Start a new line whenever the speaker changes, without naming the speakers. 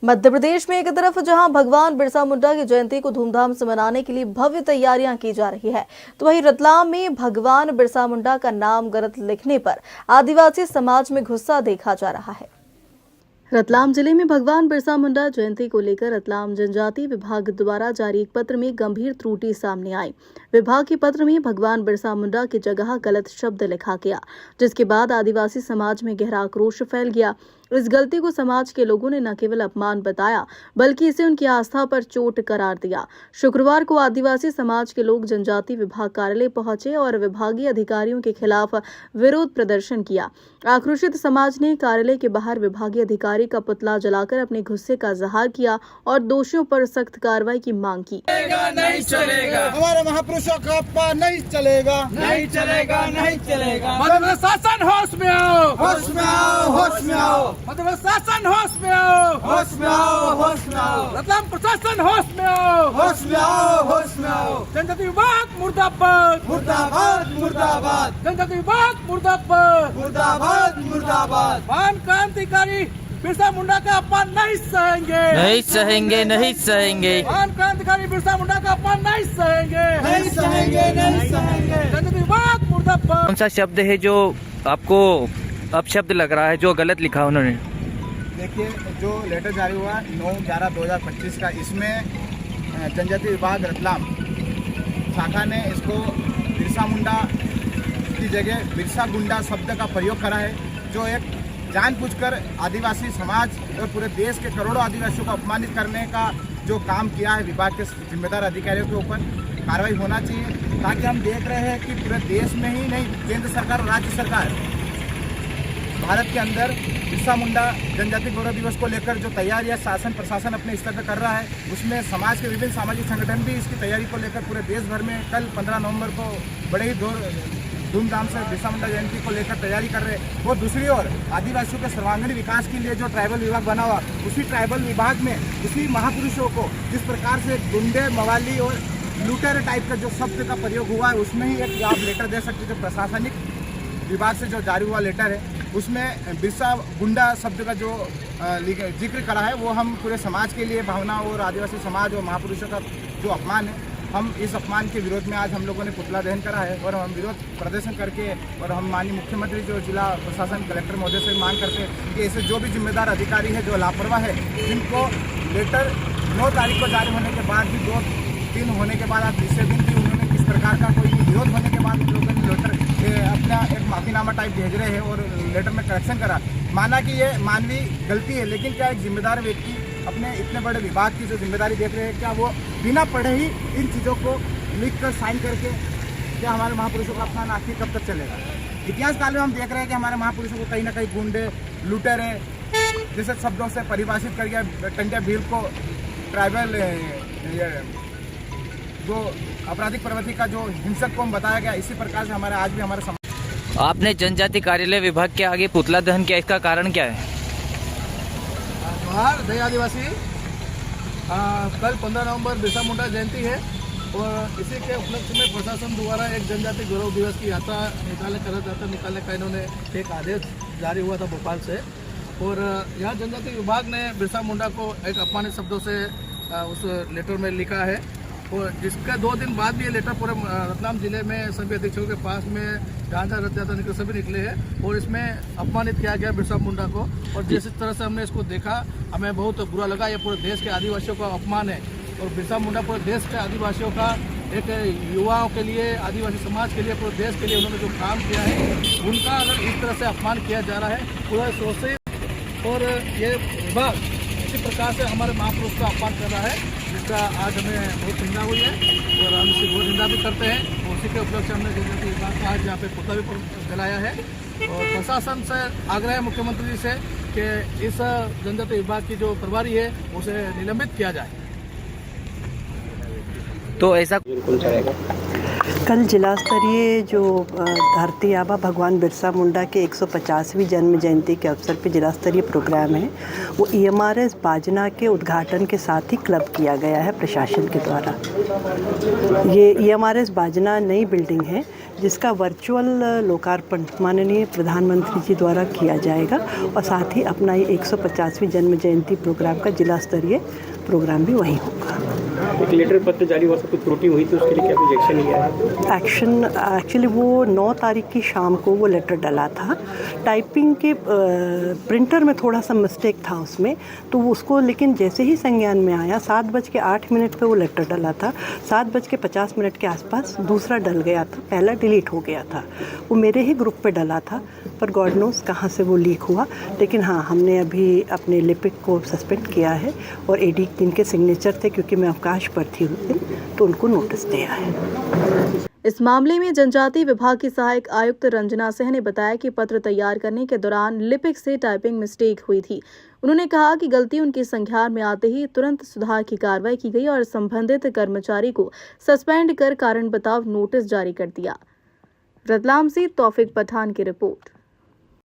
मध्य प्रदेश में एक तरफ जहां भगवान बिरसा मुंडा की जयंती को धूमधाम से मनाने के लिए भव्य तैयारियां की जा रही है, तो वहीं रतलाम में भगवान बिरसा मुंडा का नाम गलत लिखने पर आदिवासी समाज में गुस्सा देखा जा रहा है। रतलाम जिले में भगवान बिरसा मुंडा जयंती को लेकर रतलाम जनजाति विभाग द्वारा जारी एक पत्र में गंभीर त्रुटि सामने आई। विभाग के पत्र में भगवान बिरसा मुंडा की जगह गलत शब्द लिखा गया, जिसके बाद आदिवासी समाज में गहरा आक्रोश फैल गया। इस गलती को समाज के लोगों ने न केवल अपमान बताया, बल्कि इसे उनकी आस्था पर चोट करार दिया। शुक्रवार को आदिवासी समाज के लोग जनजाति विभाग कार्यालय पहुंचे और विभागीय अधिकारियों के खिलाफ विरोध प्रदर्शन किया। आक्रोशित समाज ने कार्यालय के बाहर विभागीय अधिकारी का पुतला जलाकर अपने गुस्से का इजहार किया और दोषियों पर सख्त कार्रवाई की मांग की।
नहीं चलेगा, हमारे महापुरुषों का अपमान नहीं चलेगा, नहीं चलेगा, नहीं चलेगा। मध्य शासन होश में आओ, होश में आओ, होश में आओ। मध्य शासन होश में आओ, होश में आओ, होश में आओ। रतलाम प्रशासन होश में आओ, होश में आओ, होश में आओ। जनजाति विभाग मुर्दाबाद, मुर्दाबाद, मुर्दाबाद। जनजाति विभाग मुर्दाबाद, मुर्दाबाद, मुर्दाबाद। महान क्रांतिकारी बिरसा मुंडा का अपमान नहीं सहेंगे,
नहीं सहेंगे, नहीं सहेंगे।
महान क्रांतिकारी बिरसा मुंडा का अपमान नहीं सहेंगे, नहीं सहेंगे, नहीं सहेंगे। जनजाति विभाग मुर्दाबाद।
कौन सा शब्द है जो आपको अपशब्द लग रहा है, जो गलत लिखा उन्होंने?
देखिए, जो लेटर जारी हुआ 9/11/2025 का, इसमें जनजाति विभाग रतलाम शाखा ने इसको बिरसा मुंडा की जगह बिरसा गुंडा शब्द का प्रयोग करा है, जो एक जानबूझकर आदिवासी समाज और पूरे देश के करोड़ों आदिवासियों को अपमानित करने का जो काम किया है। विभाग के जिम्मेदार अधिकारियों के ऊपर कार्रवाई होना चाहिए, ताकि हम देख रहे हैं कि पूरे देश में ही नहीं, केंद्र सरकार और राज्य सरकार भारत के अंदर बिरसा मुंडा जनजाति गौरव दिवस को लेकर जो तैयारियां शासन प्रशासन अपने स्तर पर कर रहा है, उसमें समाज के विभिन्न सामाजिक संगठन भी इसकी तैयारी को लेकर पूरे देश भर में कल 15 नवंबर को बड़े ही धूमधाम से बिरसा मुंडा जयंती को लेकर तैयारी कर रहे हैं। और दूसरी ओर आदिवासियों के सर्वांगीण विकास के लिए जो ट्राइबल विभाग बना हुआ, उसी ट्राइबल विभाग में उसी महापुरुषों को जिस प्रकार से गुंडे, मवाली और लूटेर टाइप का जो शब्द का प्रयोग हुआ है, उसमें ही एक आप लेटर दे सकते हैं। जो प्रशासनिक विभाग से जो जारी हुआ लेटर है, उसमें बिरसा गुंडा शब्द का जो जिक्र करा है, वो हम पूरे समाज के लिए भावना और आदिवासी समाज और महापुरुषों का जो अपमान है, हम इस अपमान के विरोध में आज हम लोगों ने पुतला दहन करा है। और हम विरोध प्रदर्शन करके और हम माननीय मुख्यमंत्री जो जिला प्रशासन कलेक्टर महोदय से मांग करते हैं कि ऐसे जो भी जिम्मेदार अधिकारी है जो लापरवाह है, जिनको लेटर 9 तारीख को जारी होने के बाद भी 2 दिन होने के बाद आज तीसरे दिन भी उन्होंने किस प्रकार का कोई विरोध होने के बाद उन लोगों ने लेटर अपना एक माफीनामा टाइप भेज रहे हैं और लेटर में करेक्शन करा। माना कि ये मानवीय गलती है, लेकिन क्या एक जिम्मेदार व्यक्ति अपने इतने बड़े विभाग की जो जिम्मेदारी देख रहे हैं, क्या वो बिना पढ़े ही इन चीज़ों को लिखकर साइन करके, क्या हमारे महापुरुषों का अपमान आखिर कब तक चलेगा? इतिहास काल में हम देख रहे हैं कि हमारे महापुरुषों को कहीं ना कहीं गुंडे, लुटेरे जैसे शब्दों से परिभाषित कर गया। टंडिया भील को ट्राइबल जो आपराधिक प्रवृत्ति का जो हिंसक को बताया गया, इसी प्रकार से हमारे आज भी हमारे समाज।
आपने जनजाति कार्यालय विभाग के आगे पुतला दहन किया, इसका कारण क्या है?
जोहार जय आदिवासी। कल 15 नवंबर बिरसा मुंडा जयंती है और इसी के उपलक्ष्य में प्रशासन द्वारा एक जनजाति गौरव दिवस की यात्रा निकालने का इन्होंने एक आदेश जारी हुआ था भोपाल से। और यहाँ जनजाति विभाग ने बिरसा मुंडा को एक अपमानित शब्दों से उस लेटर में लिखा है, और जिसका 2 दिन बाद भी ये लेटर पूरे रतलाम जिले में सभी अधीक्षकों के पास में जहाँ रथ यात्रा निकले सभी निकले हैं और इसमें अपमानित किया गया बिरसा मुंडा को। और जिस तरह से हमने इसको देखा, हमें बहुत बुरा लगा। ये पूरे देश के आदिवासियों का अपमान है और बिरसा मुंडा पूरे देश के आदिवासियों का एक युवाओं के लिए, आदिवासी समाज के लिए, पूरे देश के लिए उन्होंने जो काम किया है, उनका अगर इस तरह से अपमान किया जा रहा है पूरा सोच से, और ये विभाग इसी प्रकार से हमारे महापुरुष का अपमान कर रहा है, जिसका आज हमें बहुत निंदा हुई है और हम इसकी बहुत निंदा भी करते हैं। और उसी के उपलक्ष्य हमने जनजाति विभाग का आज यहाँ पे पुतला भी जलाया है और प्रशासन से आग्रह है मुख्यमंत्री जी से कि इस जनजाति विभाग की जो प्रभारी है उसे निलंबित किया जाए।
तो ऐसा
कल जिला स्तरीय जो धरती आबा भगवान बिरसा मुंडा के 150वीं जन्म जयंती के अवसर पर जिला स्तरीय प्रोग्राम है, वो EMRS बाजना के उद्घाटन के साथ ही क्लब किया गया है प्रशासन के द्वारा। ये EMRS बाजना नई बिल्डिंग है जिसका वर्चुअल लोकार्पण माननीय प्रधानमंत्री जी द्वारा किया जाएगा और साथ ही अपना ये 150वीं जन्म जयंती प्रोग्राम का जिला स्तरीय प्रोग्राम भी वहीं होगा।
एक लेटर पत्र जारी हुआ, सब कुछ त्रुटि हुई थी, उसके लिए क्या कुछ एक्शन लिया है?
एक्शन एक्चुअली वो 9 तारीख की शाम को वो लेटर डला था। टाइपिंग के प्रिंटर में थोड़ा सा मिस्टेक था उसमें, तो उसको लेकिन जैसे ही संज्ञान में आया 7:08 पे वो लेटर डला था। 7:50 के आसपास दूसरा डल गया था, पहला डिलीट हो गया था। वो मेरे ही ग्रुप पे डला था, पर गॉड नोस कहाँ से वो लीक हुआ। लेकिन हाँ, हमने अभी अपने लिपिक को सस्पेंड किया है और एडी जिनके सिग्नेचर थे, क्योंकि मैं अवकाश पर थी उस दिन, तो उनको नोटिस दिया है।
इस मामले में जनजातीय विभाग की सहायक आयुक्त रंजना सिंह ने बताया कि पत्र तैयार करने के दौरान लिपिक से टाइपिंग मिस्टेक हुई थी। उन्होंने कहा कि गलती उनके संज्ञान में आते ही तुरंत सुधार की कार्रवाई की गई और संबंधित कर्मचारी को सस्पेंड कर कारण बताओ नोटिस जारी कर दिया। रतलाम से तौफिक पठान की रिपोर्ट।